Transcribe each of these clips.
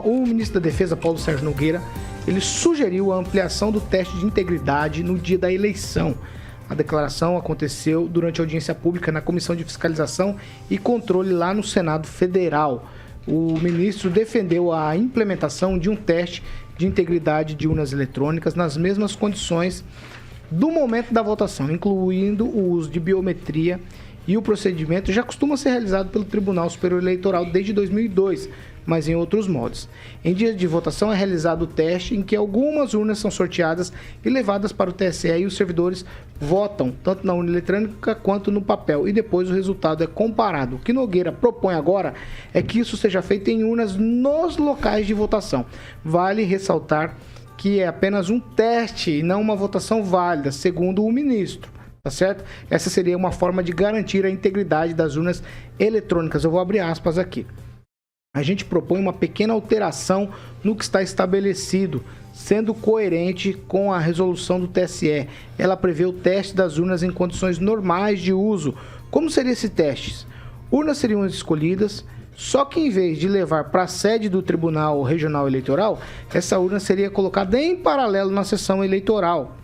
o ministro da Defesa, Paulo Sérgio Nogueira, ele sugeriu a ampliação do teste de integridade no dia da eleição. A declaração aconteceu durante a audiência pública na Comissão de Fiscalização e Controle lá no Senado Federal. O ministro defendeu a implementação de um teste de integridade de urnas eletrônicas nas mesmas condições do momento da votação, incluindo o uso de biometria, e o procedimento já costuma ser realizado pelo Tribunal Superior Eleitoral desde 2002, mas em outros modos. Em dia de votação é realizado o teste em que algumas urnas são sorteadas e levadas para o TSE e os servidores votam, tanto na urna eletrônica quanto no papel, e depois o resultado é comparado. O que Nogueira propõe agora é que isso seja feito em urnas nos locais de votação. Vale ressaltar que é apenas um teste e não uma votação válida, segundo o ministro. Tá certo? Essa seria uma forma de garantir a integridade das urnas eletrônicas. Eu vou abrir aspas aqui. A gente propõe uma pequena alteração no que está estabelecido, sendo coerente com a resolução do TSE. Ela prevê o teste das urnas em condições normais de uso. Como seria esse teste? Urnas seriam escolhidas, só que em vez de levar para a sede do Tribunal Regional Eleitoral, essa urna seria colocada em paralelo na sessão eleitoral.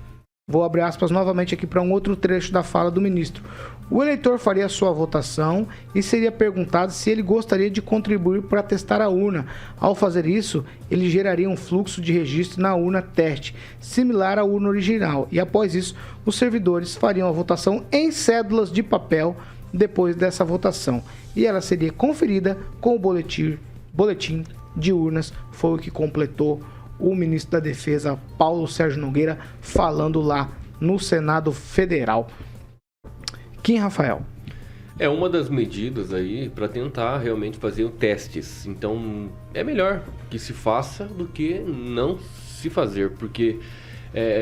Vou abrir aspas novamente aqui para um outro trecho da fala do ministro. O eleitor faria sua votação e seria perguntado se ele gostaria de contribuir para testar a urna. Ao fazer isso, ele geraria um fluxo de registro na urna teste, similar à urna original. E após isso, os servidores fariam a votação em cédulas de papel depois dessa votação. E ela seria conferida com o boletim de urnas. Foi o que completou o ministro da Defesa, Paulo Sérgio Nogueira, falando lá no Senado Federal. Kim Rafael. É uma das medidas aí para tentar realmente fazer testes. Então, é melhor que se faça do que não se fazer, porque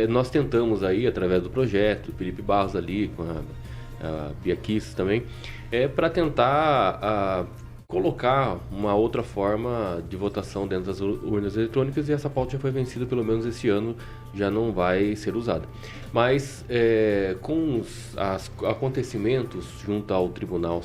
nós tentamos aí, através do projeto, o Felipe Barros ali, com a Bia Kiss também, para tentar colocar uma outra forma de votação dentro das urnas eletrônicas, e essa pauta já foi vencida, pelo menos esse ano já não vai ser usada. Mas com os acontecimentos junto ao Tribunal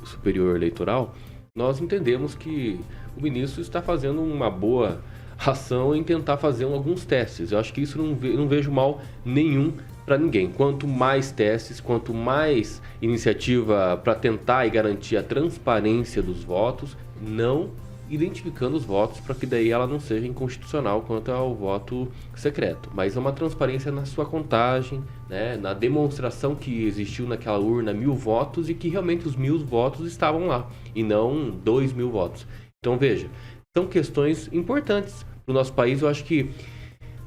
Superior Eleitoral, nós entendemos que o ministro está fazendo uma boa ação em tentar fazer alguns testes. Eu acho que isso não vejo mal nenhum para ninguém. Quanto mais testes, quanto mais iniciativa para tentar e garantir a transparência dos votos, não identificando os votos para que daí ela não seja inconstitucional quanto ao voto secreto, mas uma transparência na sua contagem, né, na demonstração que existiu naquela urna 1.000 votos e que realmente os 1.000 votos estavam lá e não 2.000 votos. Então veja, são questões importantes para o nosso país. Eu acho que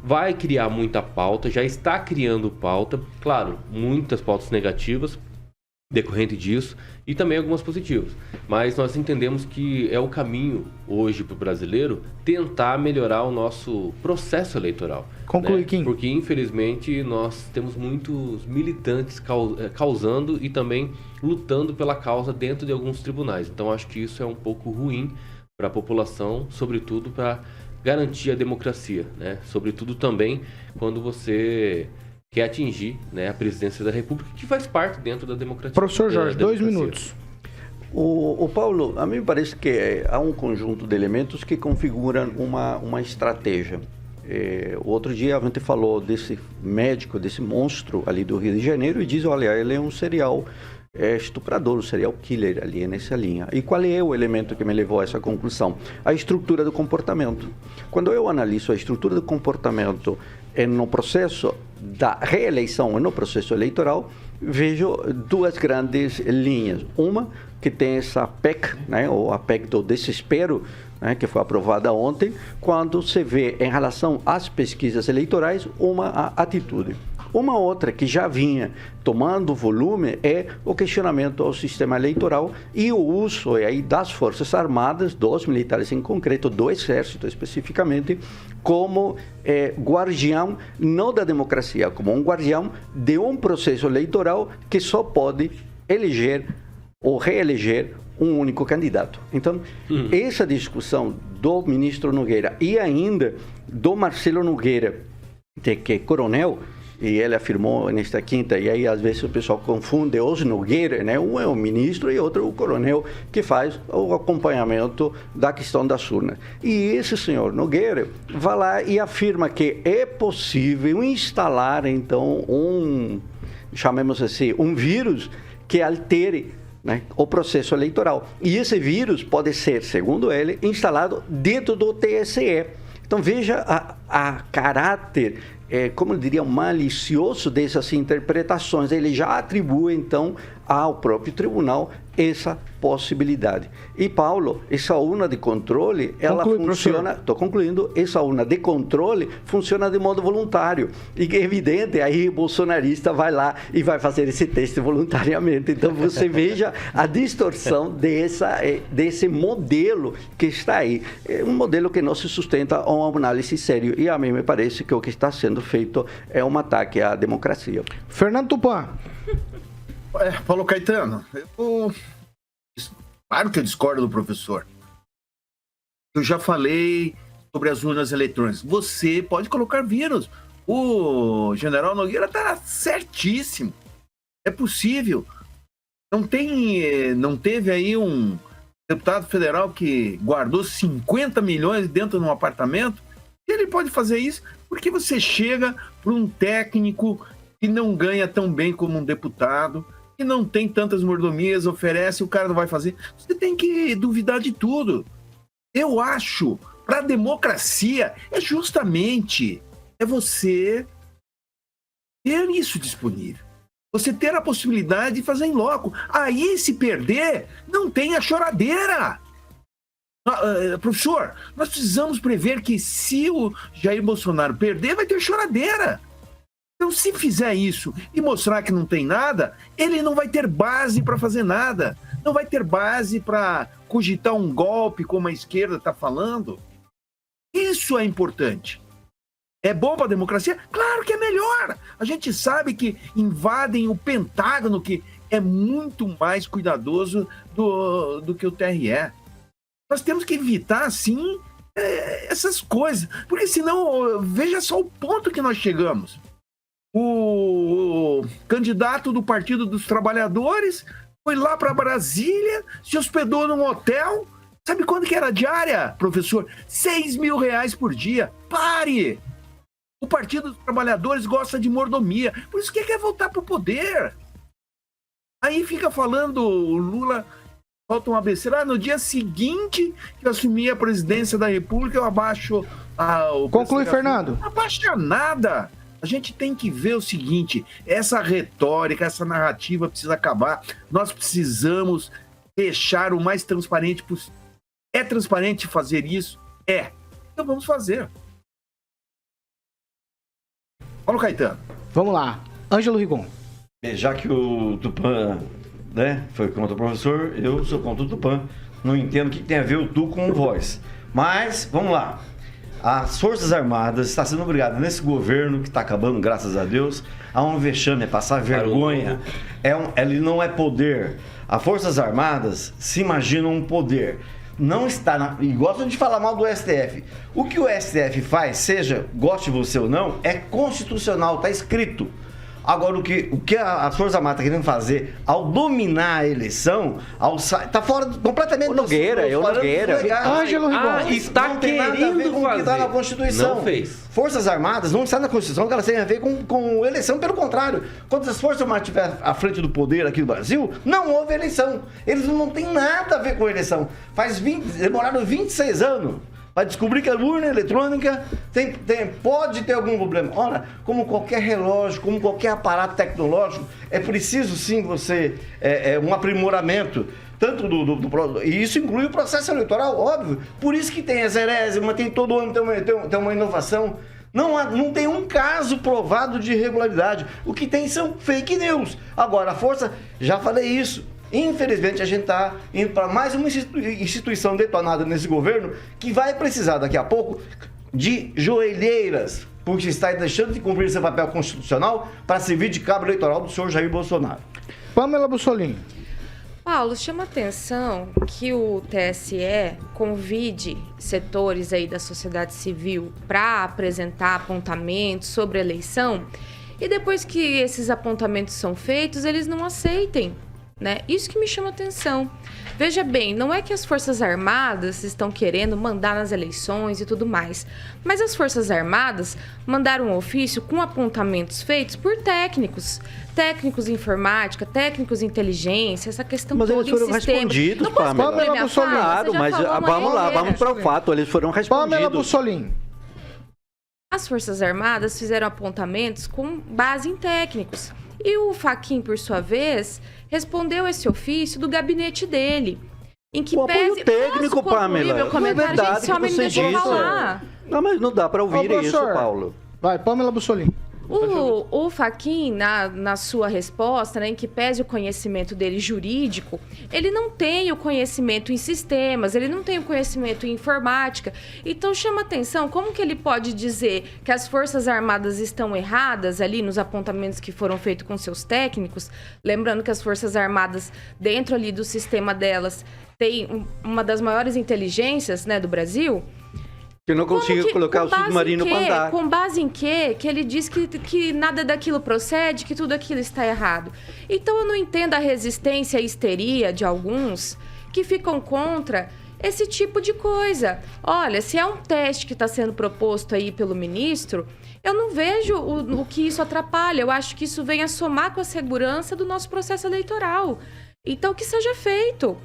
vai criar muita pauta, já está criando pauta, claro, muitas pautas negativas decorrente disso e também algumas positivas, mas nós entendemos que é o caminho hoje para o brasileiro tentar melhorar o nosso processo eleitoral. Conclui, né? Kim. Porque infelizmente nós temos muitos militantes causando e também lutando pela causa dentro de alguns tribunais, então acho que isso é um pouco ruim para a população, sobretudo para garantir a democracia, né? Sobretudo também quando você quer atingir, né, a presidência da República, que faz parte dentro da democracia. Professor Jorge, 2 minutos. O Paulo, a mim me parece que há um conjunto de elementos que configuram uma estratégia. O outro dia a gente falou desse médico, desse monstro ali do Rio de Janeiro, e diz, olha, ele é um serial estuprador, um serial killer ali nessa linha. E qual é o elemento que me levou a essa conclusão? A estrutura do comportamento. Quando eu analiso a estrutura do comportamento no processo da reeleição e no processo eleitoral, vejo duas grandes linhas. Uma que tem essa PEC, né, ou a PEC do desespero, né, que foi aprovada ontem, quando se vê em relação às pesquisas eleitorais uma atitude. Uma outra que já vinha tomando volume é o questionamento ao sistema eleitoral e o uso aí das Forças Armadas, dos militares em concreto, do Exército especificamente, como guardião não da democracia, como um guardião de um processo eleitoral que só pode eleger ou reeleger um único candidato. Então, essa discussão do ministro Nogueira e ainda do Marcelo Nogueira, de que é coronel, e ele afirmou nesta quinta, e aí às vezes o pessoal confunde os Nogueira, né? Um é o ministro e outro é o coronel, que faz o acompanhamento da questão das urnas. E esse senhor Nogueira vai lá e afirma que é possível instalar, então, chamemos assim, um vírus que altere, né, o processo eleitoral. E esse vírus pode ser, segundo ele, instalado dentro do TSE. Então veja a caráter, como eu diria, malicioso dessas interpretações. Ele já atribui, então, ao próprio tribunal essa possibilidade. E, Paulo, essa urna de controle, ela funciona... Estou concluindo. Essa urna de controle funciona de modo voluntário. E é evidente, aí o bolsonarista vai lá e vai fazer esse teste voluntariamente. Então, você veja a distorção desse modelo que está aí. É um modelo que não se sustenta a uma análise séria. E a mim me parece que o que está sendo feito é um ataque à democracia. Fernando Tupan. Paulo Caetano, claro que eu discordo do professor. Eu já falei sobre as urnas eletrônicas. Você pode colocar vírus. O general Nogueira está certíssimo. É possível. Não teve aí um deputado federal que guardou 50 milhões dentro de um apartamento? Ele pode fazer isso porque você chega para um técnico que não ganha tão bem como um deputado, que não tem tantas mordomias, oferece, o cara não vai fazer. Você tem que duvidar de tudo. Eu acho, para a democracia, é justamente você ter isso disponível. Você ter a possibilidade de fazer em loco. Aí, se perder, não tem a choradeira. Professor, nós precisamos prever que se o Jair Bolsonaro perder, vai ter choradeira. Então, se fizer isso e mostrar que não tem nada, ele não vai ter base para fazer nada. Não vai ter base para cogitar um golpe, como a esquerda está falando. Isso é importante. É bom para a democracia? Claro que é melhor. A gente sabe que invadem o Pentágono, que é muito mais cuidadoso do que o TRE. Nós temos que evitar, sim, essas coisas. Porque senão, veja só o ponto que nós chegamos. O candidato do Partido dos Trabalhadores foi lá para Brasília, se hospedou num hotel. Sabe quanto que era a diária, professor? R$6.000 por dia. Pare! O Partido dos Trabalhadores gosta de mordomia. Por isso que quer voltar para o poder. Aí fica falando, o Lula solta uma besteira. No dia seguinte que eu assumi a presidência da República, eu abaixo o... Conclui, Fernando. Não abaixa nada. A gente tem que ver o seguinte, essa retórica, essa narrativa precisa acabar. Nós precisamos deixar o mais transparente possível. É transparente fazer isso? É. Então vamos fazer. Paulo Caetano. Vamos lá. Ângelo Rigon. Já que o Tupan, né, foi contra o professor, eu sou contra o Tupan. Não entendo o que tem a ver o Tu com o Voz. Mas, vamos lá. As Forças Armadas estão sendo obrigadas, nesse governo que está acabando, graças a Deus, a um vexame, é passar vergonha. Ele não é poder. As Forças Armadas se imaginam um poder. Não está e gostam de falar mal do STF. O que o STF faz, seja goste você ou não, é constitucional, está escrito. Agora, o que as Forças Armadas estão querendo fazer ao dominar a eleição, está fora completamente... O Nogueira. Ângelo Rigon. Está não tem nada a ver com o que está na Constituição. Não fez. Forças Armadas não está na Constituição, que elas têm a ver com eleição. Pelo contrário, quando as Forças Armadas estiverem à frente do poder aqui no Brasil, não houve eleição. Eles não têm nada a ver com eleição. Demoraram 26 anos para descobrir que a urna eletrônica pode ter algum problema. Ora, como qualquer relógio, como qualquer aparato tecnológico, é preciso sim você um aprimoramento, tanto e isso inclui o processo eleitoral, óbvio. Por isso que tem a zerésima, tem todo ano tem uma inovação. Não tem um caso provado de irregularidade. O que tem são fake news. Agora, a força, já falei isso. Infelizmente, a gente está indo para mais uma instituição detonada nesse governo que vai precisar daqui a pouco de joelheiras, porque está deixando de cumprir seu papel constitucional para servir de cabo eleitoral do senhor Jair Bolsonaro. Pamela Bussolini. Paulo, chama atenção que o TSE convide setores aí da sociedade civil para apresentar apontamentos sobre a eleição e depois que esses apontamentos são feitos, eles não aceitem, né? Isso que me chama atenção. Veja bem, não é que as Forças Armadas estão querendo mandar nas eleições e tudo mais, mas as Forças Armadas mandaram um ofício com apontamentos feitos por técnicos em informática, técnicos em inteligência, essa questão mas toda eles foram em sistema. respondidos, Não posso Pamela. concluir minha fala? Claro, Você já mas falou uma vamos lá, vez. vamos para o fato, eles foram Pamela respondidos. Bussolini. As Forças Armadas fizeram apontamentos com base em técnicos. E o Fachin, por sua vez, respondeu esse ofício do gabinete dele. Em que O apoio pese... técnico, Posso concluir Pamela. meu comentário? Não é Gente, verdade esse homem que me você deixou disse. falar. Não, mas não dá para ouvir Ô, isso, professor. Paulo. Vai, Pamela Bussolini. O Fachin, na sua resposta, né, em que pese o conhecimento dele jurídico, ele não tem o conhecimento em sistemas, ele não tem o conhecimento em informática. Então chama atenção, como que ele pode dizer que as Forças Armadas estão erradas ali nos apontamentos que foram feitos com seus técnicos? Lembrando que as Forças Armadas, dentro ali do sistema delas, tem uma das maiores inteligências, né, do Brasil. Que não consigo colocar o submarino para andar. Com base em quê? Que ele diz que nada daquilo procede, que tudo aquilo está errado. Então eu não entendo a resistência e a histeria de alguns que ficam contra esse tipo de coisa. Olha, se é um teste que está sendo proposto aí pelo ministro, eu não vejo o que isso atrapalha. Eu acho que isso vem a somar com a segurança do nosso processo eleitoral. Então que seja feito.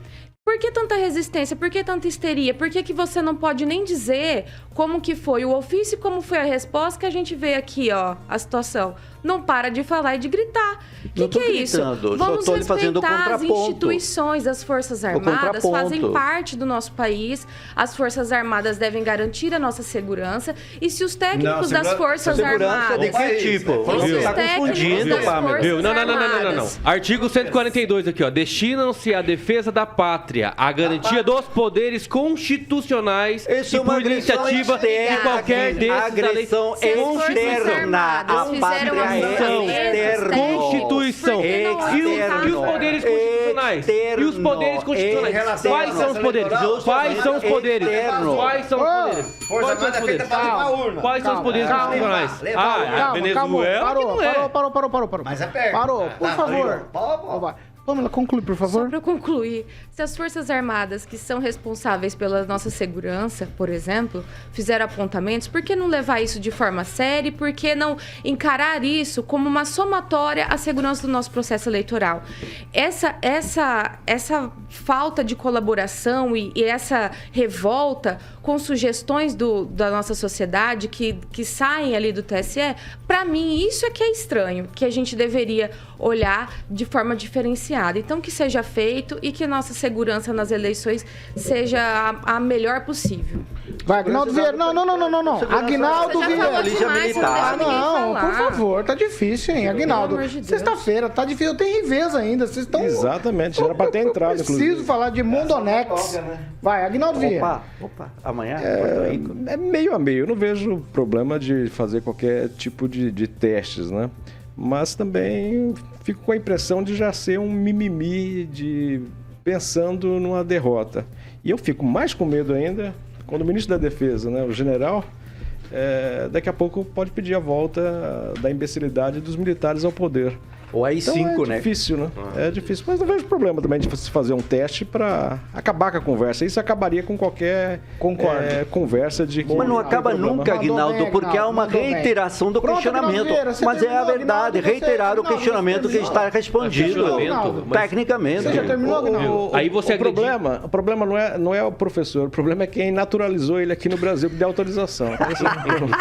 Por que tanta resistência? Por que tanta histeria? Por que você não pode nem dizer como que foi o ofício e como foi a resposta que a gente vê aqui, ó, a situação? Não para de falar e de gritar. O que é isso? Gritando, Vamos só tô lhe fazendo o respeitar as contraponto. instituições das Forças Armadas, fazem parte do nosso país. As Forças Armadas devem garantir a nossa segurança. E se os técnicos das Forças Segurança Armadas... de que tipo? E se Você os está técnicos confundindo, das Pamela. Forças Viu? Não. Armadas- Artigo 142 aqui, ó. Destinam-se à defesa da pátria, à garantia dos poderes constitucionais Isso é e uma por agressão iniciativa externa. de qualquer desses da lei. Agressão Se as Forças externa. Armadas A fizeram pátria uma é ação externo. Constituição. Por que não E os poderes constitucionais? E os poderes constitucionais? Quais são os poderes? Quais são os poderes? Quais são os poderes? Força Armada é feita para levar a urna. Quais são os poderes Calma. constitucionais? Levar a urna. A Venezuela que não é. Parou. Mas é perto. Parou, por Tá, favor. parou. Vai. Pamela, conclui, por Só favor. para concluir, se as Forças Armadas, que são responsáveis pela nossa segurança, por exemplo, fizeram apontamentos, por que não levar isso de forma séria e por que não encarar isso como uma somatória à segurança do nosso processo eleitoral? Essa falta de colaboração e essa revolta com sugestões da nossa sociedade que saem ali do TSE, para mim, isso é que é estranho, que a gente deveria olhar de forma diferenciada. Então, que seja feito e que nossa segurança nas eleições seja a melhor possível. Vai, Aguinaldo Vieira. Não. Aguinaldo Você já falou Vieira. demais, você não deixa ninguém Não, falar. por favor, tá difícil, hein, Aguinaldo. amor de Deus. Sexta-feira, tá difícil, tem reveza ainda. Vocês estão. Exatamente, era pra ter entrado, Preciso inclusive. falar de Mondonex. Vai, Aguinaldo Vieira. Opa, amanhã? É meio a meio. Eu não vejo problema de fazer qualquer tipo de testes, né? Mas também fico com a impressão de já ser um mimimi pensando numa derrota. E eu fico mais com medo ainda quando o ministro da Defesa, né, o general, daqui a pouco pode pedir a volta da imbecilidade dos militares ao poder. Ou AI-5, Então né? É difícil, né? É difícil, mas não vejo problema também de se fazer um teste para acabar com a conversa. Isso acabaria com qualquer conversa de que... Mas não acaba tem problema. nunca, Aguinaldo, bem, porque há uma mandou bem. reiteração do Pronto, questionamento. Aguinaldo Vieira, você Mas é a terminou, verdade, Aguinaldo, reiterar o você- questionamento que está respondido. Questionamento, mas- Tecnicamente. Você já terminou, Aguinaldo? Aí você o problema não é o professor, o problema é quem naturalizou ele aqui no Brasil que deu autorização. Esse é o problema.